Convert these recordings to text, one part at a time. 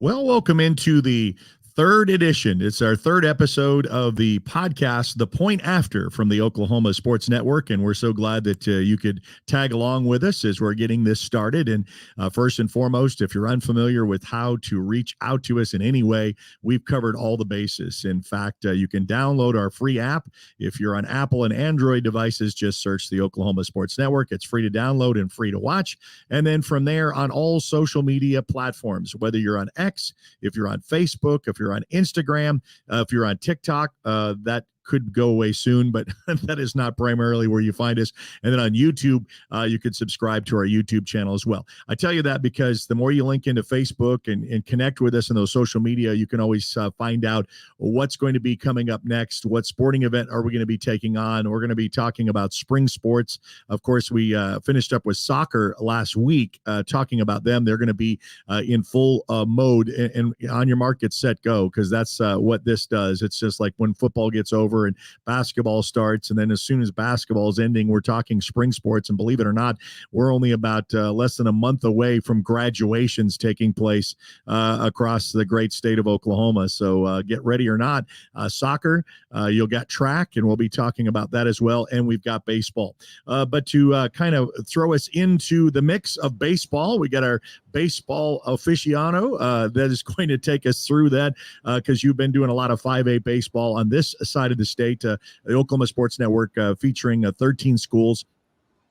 Well, welcome into the third edition. It's our third episode of the podcast, The Point After, from the Oklahoma Sports Network. And we're so glad that you could tag along with us as we're getting this started. And first and foremost, if you're unfamiliar with how to reach out to us in any way, we've covered all the bases. In fact, you can download our free app. If you're on Apple and Android devices, just search the Oklahoma Sports Network. It's free to download and free to watch. And then from there, on all social media platforms, whether you're on X, if you're on Facebook, if you're on Instagram, if you're on TikTok, that could go away soon, but that is not primarily where you find us. And then on YouTube, you could subscribe to our YouTube channel as well. I tell you that because the more you link into Facebook and connect with us in those social media, you can always find out what's going to be coming up next. What sporting event are we going to be taking on? We're going to be talking about spring sports. Of course, we finished up with soccer last week, talking about them. They're going to be in full mode and on your mark, get set, go, because that's what this does. It's just like when football gets over and basketball starts, and then as soon as basketball is ending, we're talking spring sports. And believe it or not, we're only about less than a month away from graduations taking place across the great state of Oklahoma. So get ready or not. Soccer, you'll get track, and we'll be talking about that as well. And we've got baseball. But to kind of throw us into the mix of baseball, we got our baseball aficionado that is going to take us through that because you've been doing a lot of 5A baseball on this side of the state. The Oklahoma Sports Network featuring 13 schools.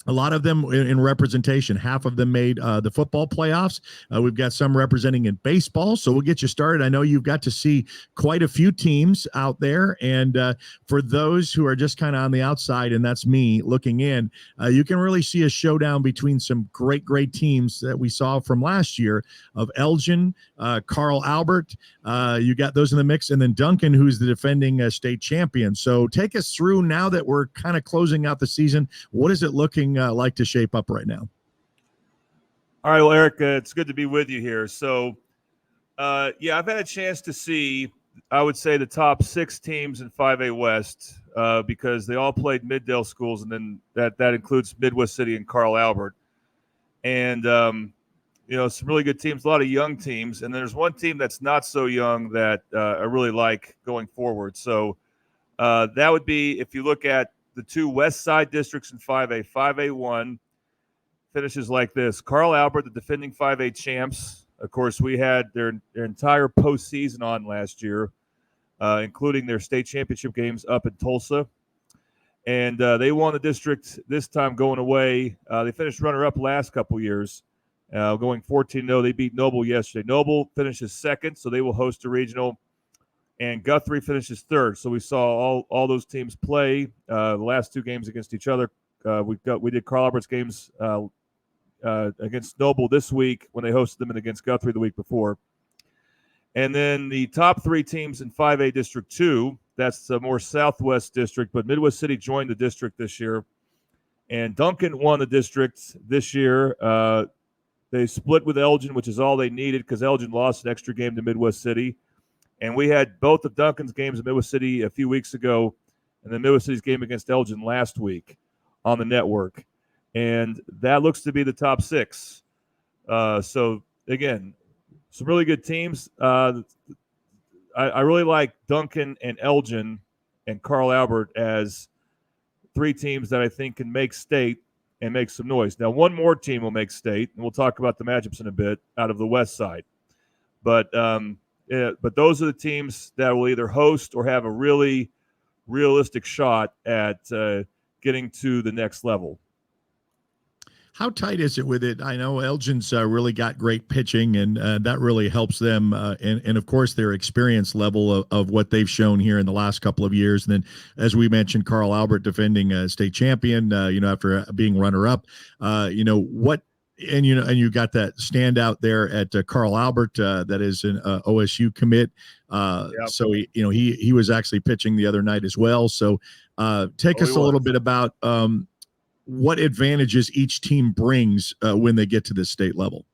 A lot of them in representation. Half of them made the football playoffs. We've got some representing in baseball, so we'll get you started. I know you've got to see quite a few teams out there, and for those who are just kind of on the outside, and that's me looking in, you can really see a showdown between some great teams that we saw from last year of Elgin, Carl Albert. You got those in the mix, and then Duncan, who's the defending state champion. So take us through now that we're kind of closing out the season. What is it looking like to shape up right now? All right, well, Eric, it's good to be with you here. So, yeah, I've had a chance to see, I would say, the top 6 teams in 5A West because they all played Middale schools, and then that includes Midwest City and Carl Albert. And, some really good teams, a lot of young teams. And there's one team that's not so young that I really like going forward. So that would be, if you look at the 2 West Side districts in 5A, 5A1 finishes like this. Carl Albert, the defending 5A champs. Of course, we had their entire postseason on last year, including their state championship games up in Tulsa. And they won the district this time going away. They finished runner-up last couple years, going 14-0. They beat Noble yesterday. Noble finishes second, so they will host a regional. And Guthrie finishes third. So we saw all those teams play the last 2 games against each other. We did Carl Albert's games against Noble this week when they hosted them, and against Guthrie the week before. And then the top 3 teams in 5A District 2, that's the more southwest district, but Midwest City joined the district this year. And Duncan won the district this year. They split with Elgin, which is all they needed because Elgin lost an extra game to Midwest City. And we had both of Duncan's games at Midwest City a few weeks ago, and then Midwest City's game against Elgin last week on the network. And that looks to be the top 6. So, again, some really good teams. I really like Duncan and Elgin and Carl Albert as 3 teams that I think can make state and make some noise. Now, one more team will make state, and we'll talk about the matchups in a bit, out of the West Side. But those are the teams that will either host or have a really realistic shot at getting to the next level. How tight is it with it? I know Elgin's really got great pitching, and that really helps them. And of course, their experience level of what they've shown here in the last couple of years. And then, as we mentioned, Carl Albert defending state champion, after being runner-up. What and you got that standout there at Carl Albert that is an OSU commit. Yep. So he was actually pitching the other night as well. So take us a little bit about what advantages each team brings when they get to this state level.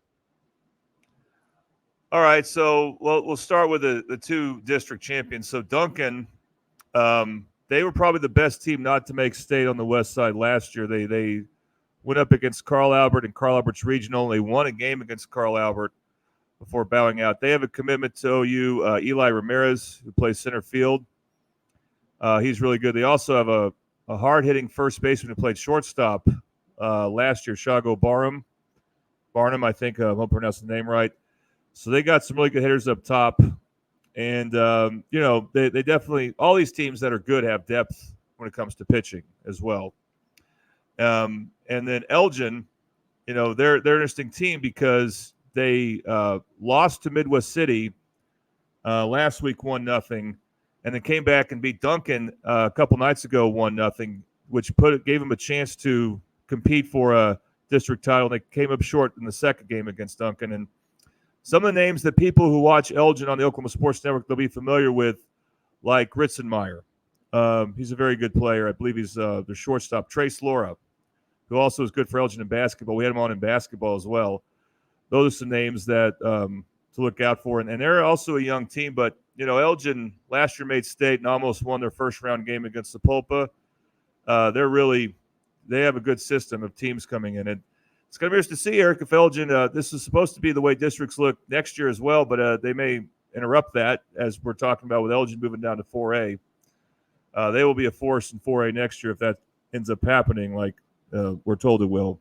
All right, so we'll start with the 2 district champions. So Duncan, they were probably the best team not to make state on the West Side last year. They went up against Carl Albert and Carl Albert's regional. They won a game against Carl Albert. before bowing out. They have a commitment to OU, Eli Ramirez, who plays center field. He's really good. They also have a hard-hitting first baseman who played shortstop last year, Shago Barnum, I think. I won't pronounce the name right. So they got some really good hitters up top. And, they definitely – all these teams that are good have depth when it comes to pitching as well. And then Elgin, they're an interesting team because they lost to Midwest City last week 1-0, and then came back and beat Duncan a couple nights ago 1-0, which gave them a chance to compete for a district title. They came up short in the second game against Duncan. And some of the names that people who watch Elgin on the Oklahoma Sports Network, they'll be familiar with, like Ritzenmeyer. He's a very good player. I believe he's their shortstop. Trace Laura, who also is good for Elgin in basketball. We had him on in basketball as well. Those are some names that to look out for. And they're also a young team, but, Elgin last year made state and almost won their first-round game against Sapulpa. They have a good system of teams coming in. And it's going to be interesting to see, Eric, if Elgin, this is supposed to be the way districts look next year as well, but they may interrupt that as we're talking about with Elgin moving down to 4A. They will be a force in 4A next year if that ends up happening like we're told it will.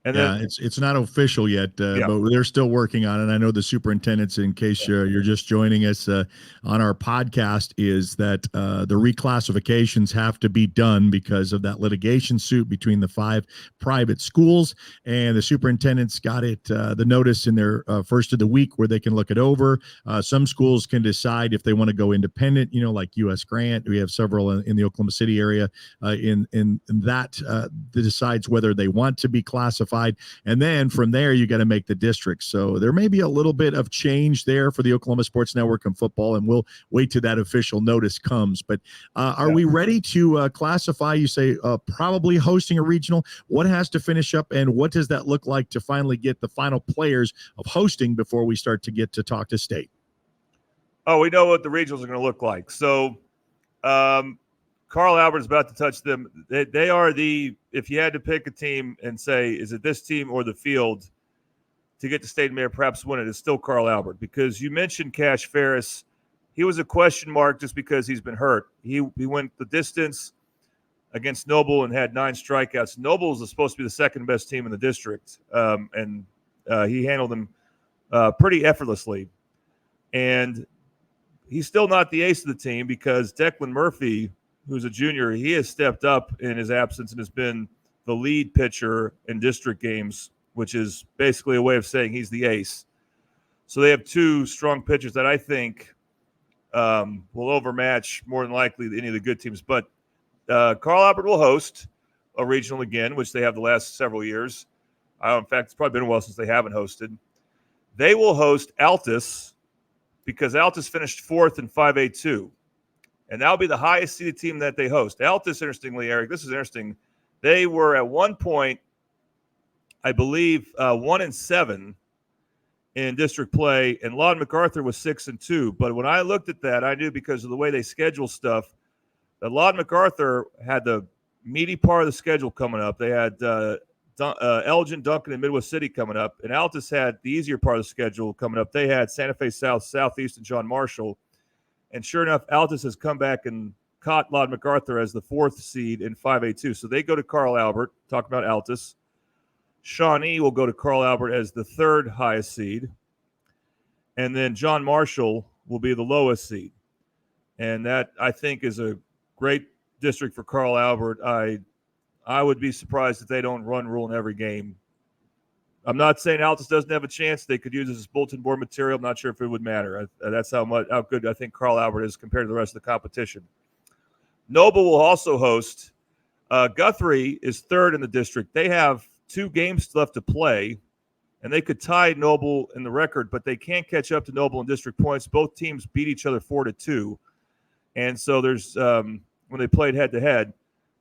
And then, it's not official yet, but they're still working on it. I know the superintendents, in case you're just joining us on our podcast, is that the reclassifications have to be done because of that litigation suit between the 5 private schools. And the superintendents got the notice in their first of the week where they can look it over. Some schools can decide if they want to go independent, like U.S. Grant. We have several in the Oklahoma City area in that decides whether they want to be classified. And then from there, you got to make the district. So there may be a little bit of change there for the Oklahoma Sports Network and football, and we'll wait till that official notice comes. But are we ready to classify? You say probably hosting a regional. What has to finish up, and what does that look like to finally get the final players of hosting before we start to get to talk to state? Oh, we know what the regionals are going to look like. So Carl Albert's about to touch them. They are if you had to pick a team and say, is it this team or the field to get to state mayor, perhaps win it, it's still Carl Albert. Because you mentioned Cash Ferris. He was a question mark just because he's been hurt. He went the distance against Noble and had 9 strikeouts. Noble is supposed to be the second best team in the district, and he handled them pretty effortlessly. And he's still not the ace of the team because Declan Murphy, who's a junior, he has stepped up in his absence and has been the lead pitcher in district games, which is basically a way of saying he's the ace. So they have 2 strong pitchers that I think will overmatch more than likely any of the good teams. But Carl Albert will host a regional again, which they have the last several years. In fact, it's probably been a while since they haven't hosted. They will host Altus because Altus finished 4th in 5A2. And that'll be the highest seeded team that they host. Altus, interestingly, Eric, this is interesting. They were at one point, I believe, 1-7 in district play, and Lawton MacArthur was 6-2. But when I looked at that, I knew because of the way they schedule stuff that Lawton MacArthur had the meaty part of the schedule coming up. They had Elgin, Duncan, and Midwest City coming up, and Altus had the easier part of the schedule coming up. They had Santa Fe South, Southeast, and John Marshall. And sure enough, Altus has come back and caught Lawton MacArthur as the 4th seed in 5A2. So they go to Carl Albert, talk about Altus. Shawnee will go to Carl Albert as the 3rd highest seed. And then John Marshall will be the lowest seed. And that, I think, is a great district for Carl Albert. I would be surprised if they don't run rule in every game. I'm not saying Altus doesn't have a chance. They could use this as bulletin board material. I'm not sure if it would matter. That's how good I think Carl Albert is compared to the rest of the competition. Noble will also host. Guthrie is 3rd in the district. They have 2 games left to play, and they could tie Noble in the record, but they can't catch up to Noble in district points. Both teams beat each other 4-2. And so there's when they played head-to-head.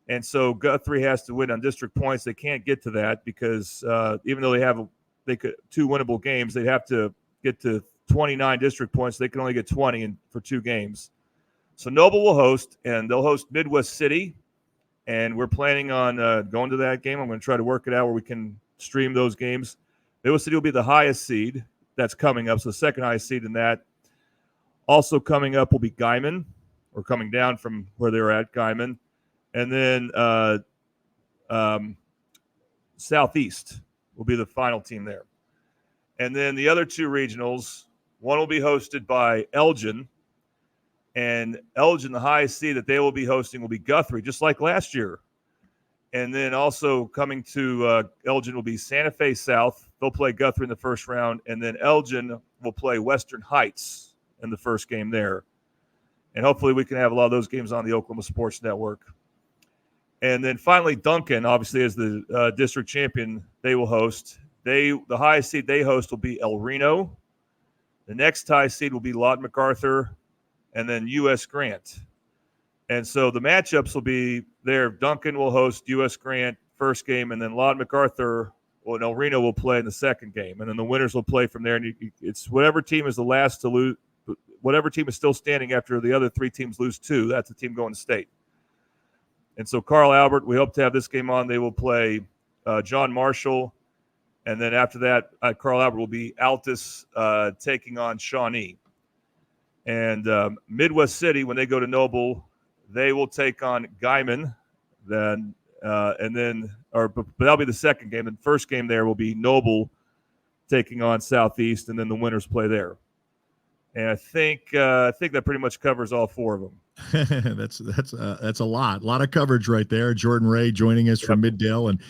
And so Guthrie has to win on district points. They can't get to that because even though they could 2 winnable games, they'd have to get to 29 district points. They can only get 20 for 2 games. So Noble will host, and they'll host Midwest City. And we're planning on going to that game. I'm going to try to work it out where we can stream those games. Midwest City will be the highest seed. that's coming up. So the second highest seed in that. Also coming up will be Guyman, or coming down from where they were at, Guyman. And then Southeast will be the final team there. And then the other two regionals, one will be hosted by Elgin. And Elgin, the highest seed that they will be hosting, will be Guthrie, just like last year. And then also coming to Elgin will be Santa Fe South. They'll play Guthrie in the first round. And then Elgin will play Western Heights in the first game there. And hopefully we can have a lot of those games on the Oklahoma Sports Network. And then finally, Duncan, obviously, as the district champion, they will host. The highest seed they host will be El Reno. The next highest seed will be Lawton MacArthur, and then U.S. Grant. And so the matchups will be there. Duncan will host U.S. Grant first game, and then Lawton MacArthur and El Reno will play in the second game. And then the winners will play from there. And it's whatever team is the last to lose, whatever team is still standing after the other three teams lose two, that's the team going to state. And so Carl Albert, we hope to have this game on. They will play John Marshall. And then after that, Carl Albert will be Altus taking on Shawnee. And Midwest City, when they go to Noble, they will take on Guyman. But that'll be the second game. The first game there will be Noble taking on Southeast, and then the winners play there. And I think that pretty much covers all four of them. That's a lot of coverage right there. Jordan Ray joining us from Middale and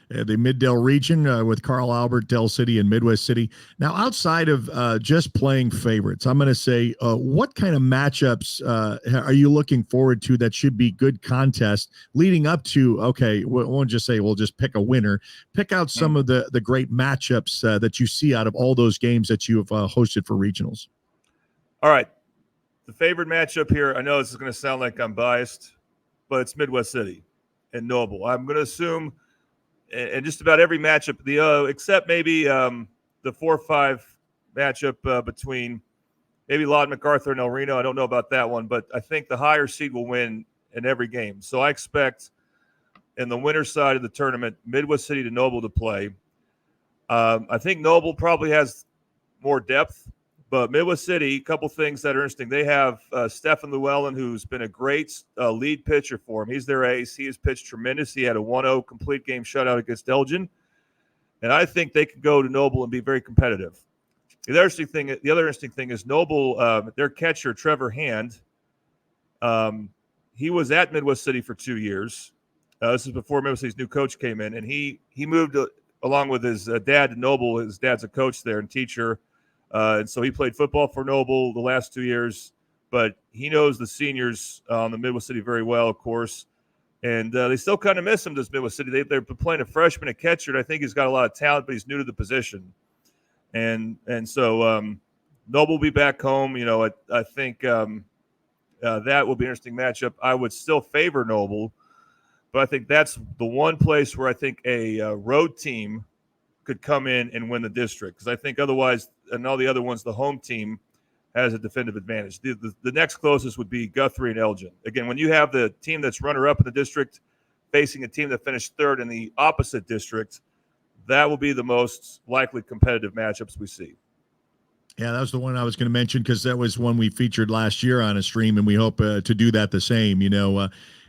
the Middale region with Carl Albert, Del City, and Midwest City. Now, outside of just playing favorites, I'm going to say, what kind of matchups are you looking forward to that should be good contest leading up to? Okay, we won't just say we'll just pick a winner. Pick out some of the great matchups that you see out of all those games that you have hosted for regionals. All right. The favorite matchup here, I know this is going to sound like I'm biased, but it's Midwest City and Noble. I'm going to assume, and just about every matchup, except maybe the 4-5 matchup between maybe Lawton MacArthur and El Reno. I don't know about that one, but I think the higher seed will win in every game. So I expect in the winner's side of the tournament, Midwest City to Noble to play. I think Noble probably has more depth. But Midwest City, a couple things that are interesting. They have Stephen Llewellyn, who's been a great lead pitcher for him. He's their ace. He has pitched tremendous. He had a 1-0 complete game shutout against Elgin. And I think they could go to Noble and be very competitive. The other interesting thing is Noble, their catcher, Trevor Hand, he was at Midwest City for 2 years. This is before Midwest City's new coach came in. And he moved along with his dad to Noble. His dad's a coach there and teacher. And so he played football for Noble the last 2 years, but he knows the seniors on the Midwest City very well, of course. And they still kind of miss him, does Midwest City. They're playing a freshman at catcher, and I think he's got a lot of talent, but he's new to the position. And so Noble will be back home. I think that will be an interesting matchup. I would still favor Noble, but I think that's the one place where I think a road team could come in and win the district, because I think otherwise, and all the other ones, the home team has a definitive advantage. The next closest would be Guthrie and Elgin. Again, when you have the team that's runner-up in the district facing a team that finished third in the opposite district, that will be the most likely competitive matchups we see. Yeah, that was the one I was going to mention, because that was one we featured last year on a stream, and we hope to do that the same.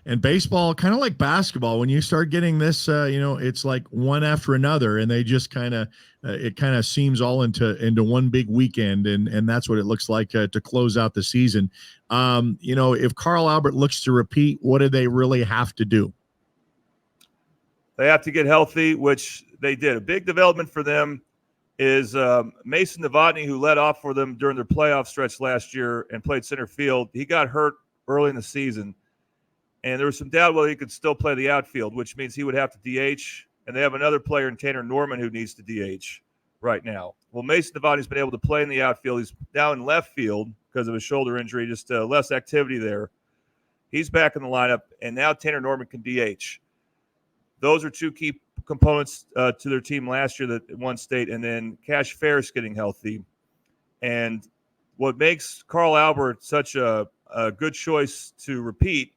And baseball, kind of like basketball, when you start getting this, it's like one after another, and they just it kind of seems all into one big weekend, and that's what it looks like to close out the season. If Carl Albert looks to repeat, what do they really have to do? They have to get healthy, which they did. A big development for them is Mason Novotny, who led off for them during their playoff stretch last year and played center field. He got hurt early in the season. And there was some doubt whether he could still play the outfield, which means he would have to DH. And they have another player in Tanner Norman who needs to DH right now. Well, Mason Novotny's been able to play in the outfield. He's now in left field because of his shoulder injury, just less activity there. He's back in the lineup, and now Tanner Norman can DH. Those are two key components to their team last year that won state, and then Cash Ferris getting healthy. And what makes Carl Albert such a good choice to repeat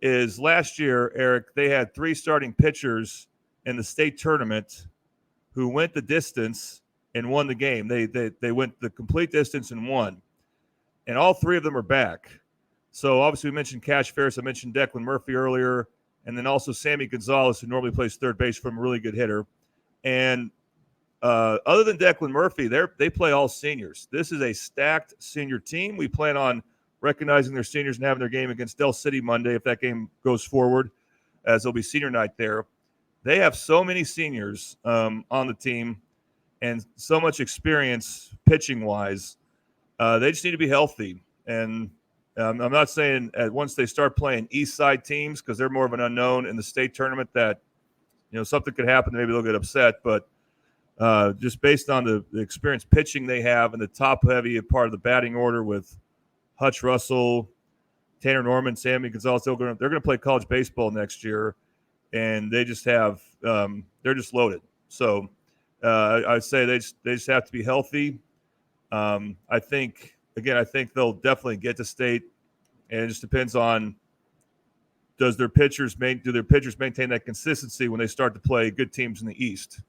is last year, Eric, they had 3 starting pitchers in the state tournament who went the distance and won the game. They went the complete distance and won, and all three of them are back. So obviously we mentioned Cash Ferris. I mentioned Declan Murphy earlier, and then also Sammy Gonzalez, who normally plays third base from a really good hitter. And other than Declan Murphy, they play all seniors. This is a stacked senior team. We plan on recognizing their seniors and having their game against Del City Monday if that game goes forward, as there'll be senior night there. They have so many seniors on the team and so much experience pitching-wise. They just need to be healthy. And I'm not saying once they start playing East Side teams, because they're more of an unknown in the state tournament, that something could happen. Maybe they'll get upset. But just based on the experience pitching they have and the top-heavy part of the batting order with Hutch Russell, Tanner Norman, Sammy Gonzalez, they're going to play college baseball next year. And they just have they're just loaded. So I'd say they just have to be healthy. I think they'll definitely get to state, and it just depends on do their pitchers maintain that consistency when they start to play good teams in the East.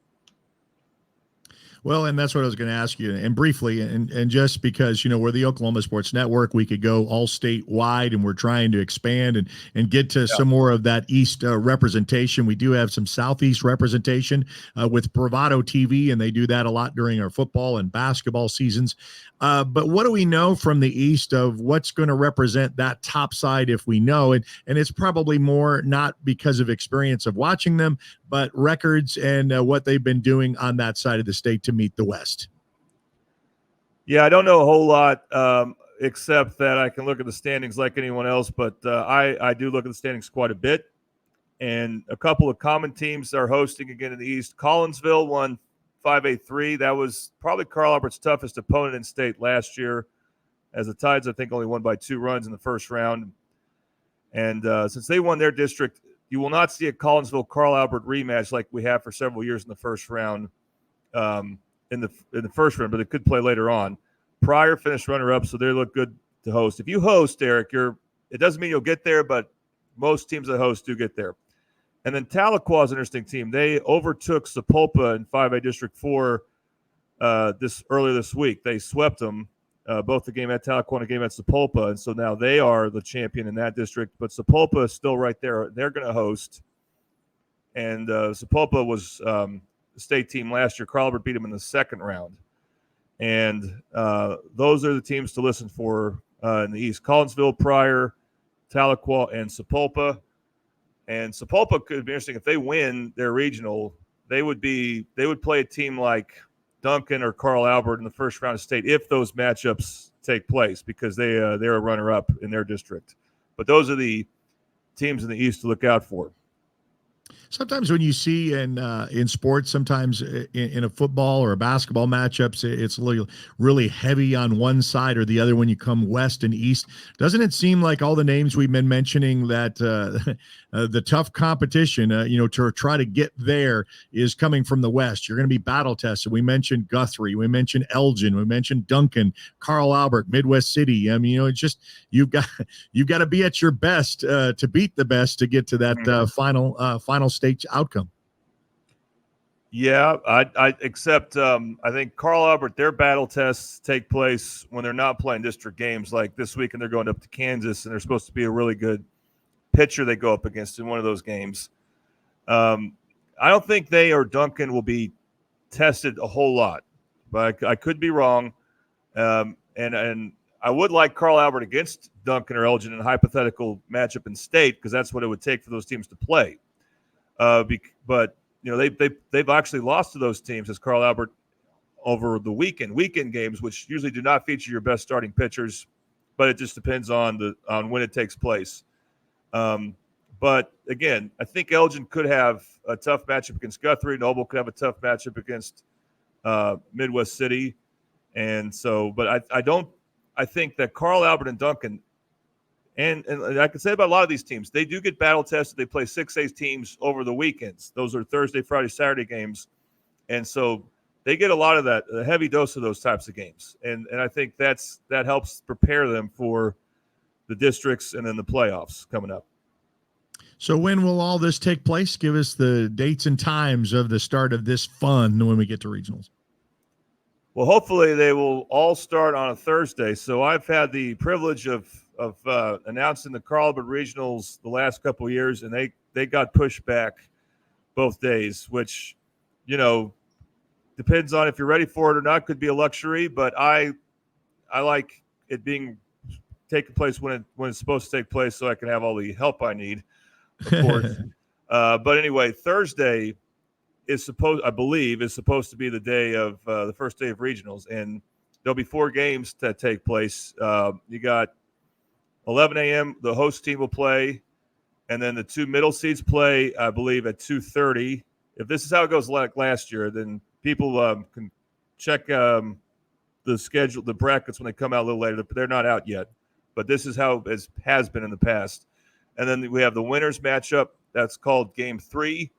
Well, and that's what I was going to ask you. And briefly, and just because, we're the Oklahoma Sports Network, we could go all statewide, and we're trying to expand and get to some more of that East representation. We do have some Southeast representation with Bravado TV, and they do that a lot during our football and basketball seasons. But what do we know from the East of what's going to represent that top side if we know? And it's probably more not because of experience of watching them, but records and what they've been doing on that side of the state to meet the West. Yeah, I don't know a whole lot except that I can look at the standings like anyone else, but I do look at the standings quite a bit. And a couple of common teams are hosting again in the East. Collinsville won 5-3. That was probably Carl Albert's toughest opponent in state last year, as the Tides, I think, only won by 2 runs in the first round. And since they won their district, you will not see a Collinsville Carl Albert rematch like we have for several years in the first round. In the first round, but it could play later on. Pryor finished runner-up, so they look good to host. If you host, Eric, it doesn't mean you'll get there, but most teams that host do get there. And then Tahlequah is an interesting team. They overtook Sapulpa in 5A District 4 earlier this week. They swept them, both the game at Tahlequah and a game at Sapulpa, and so now they are the champion in that district. But Sapulpa is still right there. They're going to host. And Sapulpa was the state team last year. Carl Albert beat them in the second round. And those are the teams to listen for in the East. Collinsville, Pryor, Tahlequah, and Sapulpa. And Sapulpa could be interesting. If they win their regional, they would play a team like Duncan or Carl Albert in the first round of state if those matchups take place, because they're a runner-up in their district. But those are the teams in the East to look out for. Sometimes when you see in sports, sometimes in a football or a basketball matchups, it's really heavy on one side or the other when you come west and east. Doesn't it seem like all the names we've been mentioning that the tough competition, to try to get there is coming from the west? You're going to be battle tested. We mentioned Guthrie, we mentioned Elgin, we mentioned Duncan, Carl Albert, Midwest City. I mean, it's just you've got to be at your best to beat the best to get to that final stage outcome. Yeah, I think Carl Albert, their battle tests take place when they're not playing district games, like this week, and they're going up to Kansas, and they're supposed to be a really good pitcher they go up against in one of those games. I don't think they or Duncan will be tested a whole lot, but I could be wrong. And I would like Carl Albert against Duncan or Elgin in a hypothetical matchup in state, because that's what it would take for those teams to play. But they've actually lost to those teams as Carl Albert over the weekend games, which usually do not feature your best starting pitchers, but it just depends on when it takes place. But again, I think Elgin could have a tough matchup against Guthrie. Noble could have a tough matchup against Midwest City, and so. But I think that Carl Albert and Duncan. And I can say about a lot of these teams, they do get battle tested. They play 6A teams over the weekends. Those are Thursday, Friday, Saturday games. And so they get a lot of that, a heavy dose of those types of games. And I think that helps prepare them for the districts and then the playoffs coming up. So when will all this take place? Give us the dates and times of the start of this fun when we get to regionals. Well, hopefully they will all start on a Thursday. So I've had the privilege of announcing the Carl Albert Regionals the last couple of years, and they got pushed back both days, which, depends on if you're ready for it or not. Could be a luxury, but I like it being taking place when it's supposed to take place, so I can have all the help I need, of course. But anyway, Thursday I believe is supposed to be the day of the first day of regionals, and there'll be 4 games that take place. You got 11 a.m. The host team will play, and then the 2 middle seeds play, I believe, at 2:30. If this is how it goes like last year, then people can check the schedule, the brackets when they come out a little later. They're not out yet, but this is how it has been in the past. And then we have the winners matchup. That's called Game 3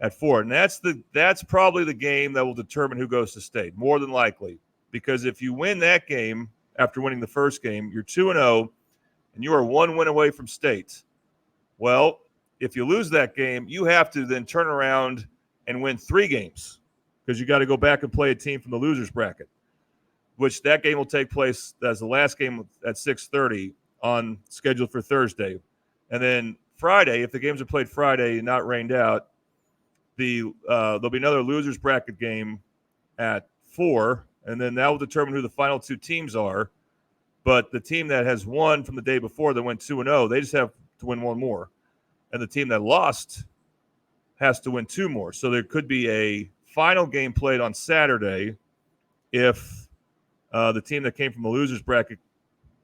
at 4, and that's probably the game that will determine who goes to state, more than likely, because if you win that game after winning the first game, you're 2-0, and you are 1 win away from state. Well, if you lose that game, you have to then turn around and win 3 games, because you got to go back and play a team from the losers bracket, which that game will take place as the last game at 6:30 on scheduled for Thursday. And then Friday, if the games are played Friday and not rained out, there'll be another losers bracket game at 4, and then that will determine who the final 2 teams are. But the team that has won from the day before, that went 2-0, they just have to win 1 more, and the team that lost has to win 2 more. So there could be a final game played on Saturday if the team that came from the losers bracket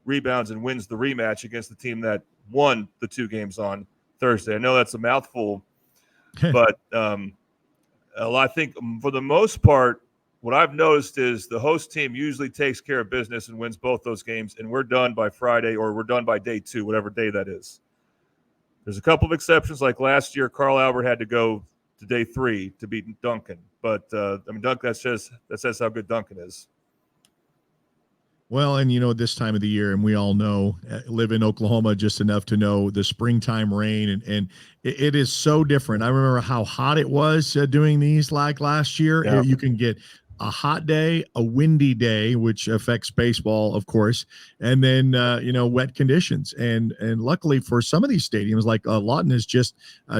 rebounds and wins the rematch against the team that won the 2 games on Thursday. I know that's a mouthful, but I think for the most part, what I've noticed is the host team usually takes care of business and wins both those games, and we're done by Friday, or we're done by day 2, whatever day that is. There's a couple of exceptions, like last year, Carl Albert had to go to day 3 to beat Duncan. But, Duncan, that says how good Duncan is. Well, and this time of the year, and we all know, live in Oklahoma just enough to know the springtime rain, and it is so different. I remember how hot it was doing these like last year. Yeah. You can get a hot day, a windy day, which affects baseball, of course, and then wet conditions. And luckily for some of these stadiums, like Lawton has just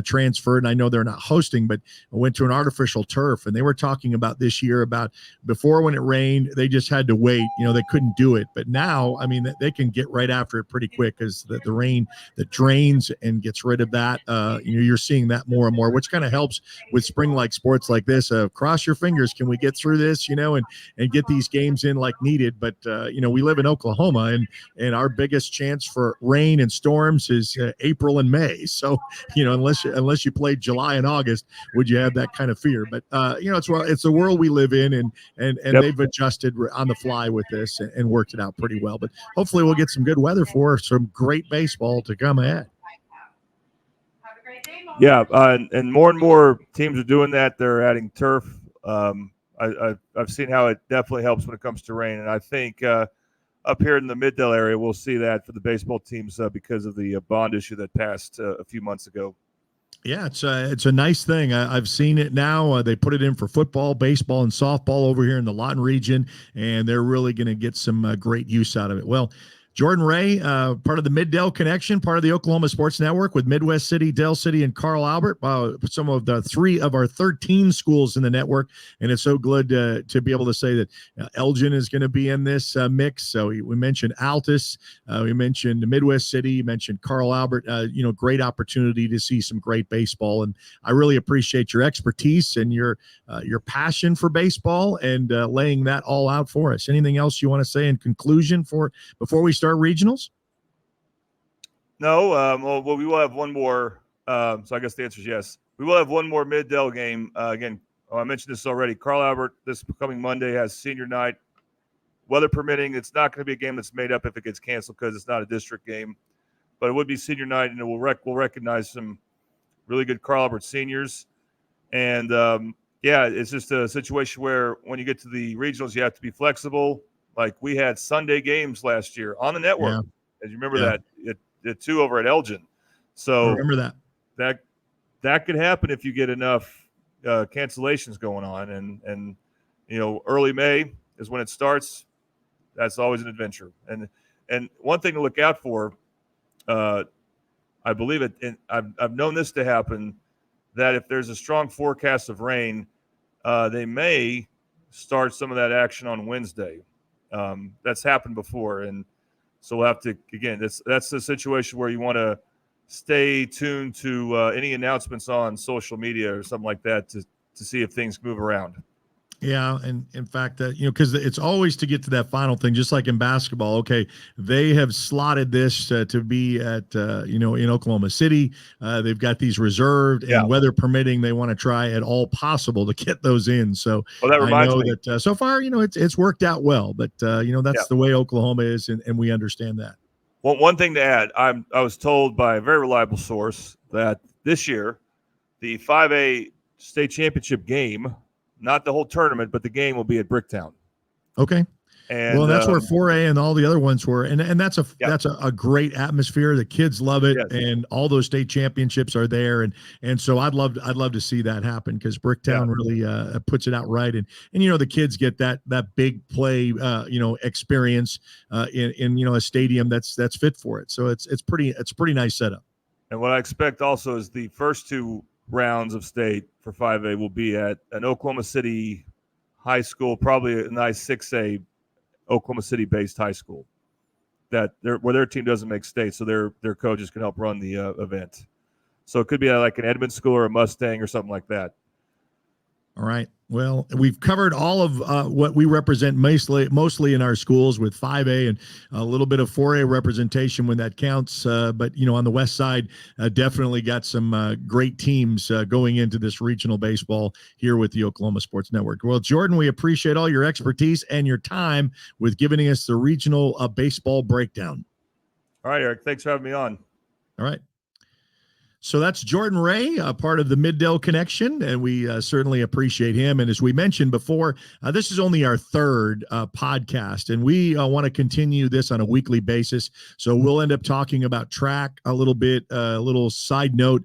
transferred, and I know they're not hosting, but I went to an artificial turf, and they were talking about this year about before when it rained, they just had to wait. They couldn't do it, but now, I mean, they can get right after it pretty quick because the rain that drains and gets rid of that. You're seeing that more and more, which kind of helps with spring-like sports like this. Cross your fingers, can we get through this? And get these games in like needed. But we live in Oklahoma, and our biggest chance for rain and storms is April and May. So unless you played July and August, would you have that kind of fear? But it's the world we live in, and Yep. they've adjusted on the fly with this and worked it out pretty well. But hopefully we'll get some good weather for some great baseball to come ahead. Yeah, and more teams are doing that. They're adding turf. I've seen how it definitely helps when it comes to rain, and I think up here in the Middale area, we'll see that for the baseball teams because of the bond issue that passed a few months ago. Yeah, it's a nice thing. I've seen it now. They put it in for football, baseball, and softball over here in the Lawton region, and they're really going to get some great use out of it. Well, Jordan Ray, part of the Mid-Del Connection, part of the Oklahoma Sports Network with Midwest City, Del City, and Carl Albert, some of the 3 of our 13 schools in the network. And it's so good to be able to say that Elgin is going to be in this mix. So we mentioned Altus, we mentioned Midwest City, you mentioned Carl Albert, great opportunity to see some great baseball. And I really appreciate your expertise and your passion for baseball and laying that all out for us. Anything else you want to say in conclusion before we start regionals? No. Well, we will have one more. So I guess the answer is yes. We will have one more Mid-Del game. Again, I mentioned this already. Carl Albert this coming Monday has senior night. Weather permitting, it's not going to be a game that's made up if it gets canceled because it's not a district game. But it would be senior night, and we'll recognize some really good Carl Albert seniors. And, it's just a situation where when you get to the regionals, you have to be flexible. Like we had Sunday games last year on the network. Yeah. As you remember that, the 2 over at Elgin. So I remember that could happen if you get enough cancellations going on. And early May, is when it starts. That's always an adventure. And one thing to look out for, I believe it. And I've known this to happen, that if there's a strong forecast of rain, they may start some of that action on Wednesday. That's happened before, and so we'll have to, again, that's the situation where you want to stay tuned to any announcements on social media or something like that to see if things move around. Yeah, and in fact, because it's always to get to that final thing, just like in basketball. Okay, they have slotted this to be at in Oklahoma City. They've got these reserved, and weather permitting, they want to try at all possible to get those in. So that reminds me that so far, it's worked out well. But that's the way Oklahoma is, and we understand that. Well, one thing to add, I was told by a very reliable source that this year, the 5A state championship game, not the whole tournament, but the game, will be at Bricktown. Okay. And that's where 4A and all the other ones were. And that's a great atmosphere. The kids love it. Yes. And all those state championships are there. And so I'd love to see that happen, because Bricktown really puts it out right. And the kids get that big play, experience in a stadium that's fit for it. So it's a pretty nice setup. And what I expect also is the first two rounds of state for 5A will be at an Oklahoma City high school, probably a nice 6A Oklahoma City-based high school where their team doesn't make state, so their coaches can help run the event. So it could be like an Edmond school or a Mustang or something like that. All right. Well, we've covered all of what we represent mostly in our schools, with 5A and a little bit of 4A representation when that counts. But, on the west side, definitely got some great teams going into this regional baseball here with the Oklahoma Sports Network. Well, Jordan, we appreciate all your expertise and your time with giving us the regional baseball breakdown. All right, Eric. Thanks for having me on. All right. So that's Jordan Ray, a part of the Mid-Dell Connection, and we certainly appreciate him. And as we mentioned before, this is only our third podcast, and we want to continue this on a weekly basis. So we'll end up talking about track a little bit. A little side note,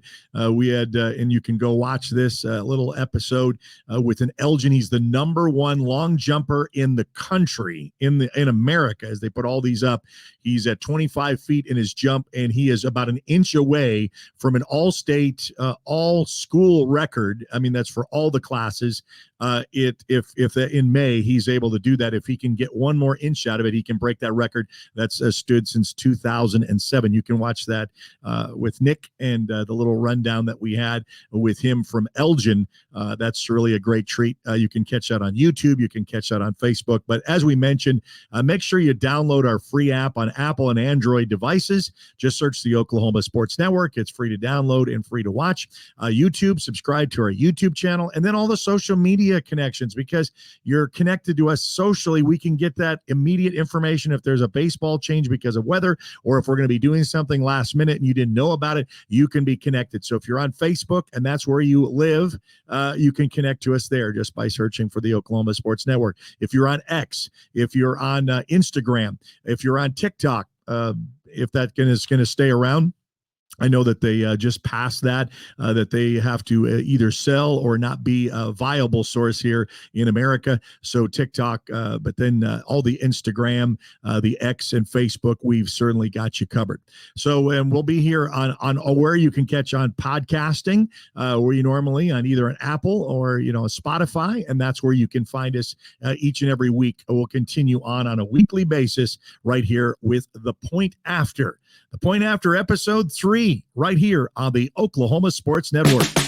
we had, and you can go watch this little episode with an Elgin. He's the #1 long jumper in the country, in America, as they put all these up. He's at 25 feet in his jump, and he is about an inch away from an all-state, all-school record. I mean, that's for all the classes. If in May he's able to do that, if he can get one more inch out of it, he can break that record that's stood since 2007. You can watch that with Nick and the little rundown that we had with him from Elgin. That's really a great treat. You can catch that on YouTube. You can catch that on Facebook. But as we mentioned, make sure you download our free app on Apple and Android devices. Just search the Oklahoma Sports Network. It's free to download and free to watch. YouTube, subscribe to our YouTube channel, and then all the social media connections, because you're connected to us socially. We can get that immediate information if there's a baseball change because of weather, or if we're going to be doing something last minute and you didn't know about it, you can be connected. So if you're on Facebook and that's where you live, you can connect to us there just by searching for the Oklahoma Sports Network. If you're on X, if you're on Instagram, if you're on TikTok, if that is going to stay around. I know that they just passed that they have to either sell or not be a viable source here in America. So TikTok, but then all the Instagram, the X and Facebook, we've certainly got you covered. So and we'll be here on where you can catch on podcasting, where you normally on either an Apple or Spotify, and that's where you can find us each and every week. We'll continue on a weekly basis right here with The Point After. The Point After episode 3 right here on the Oklahoma Sports Network.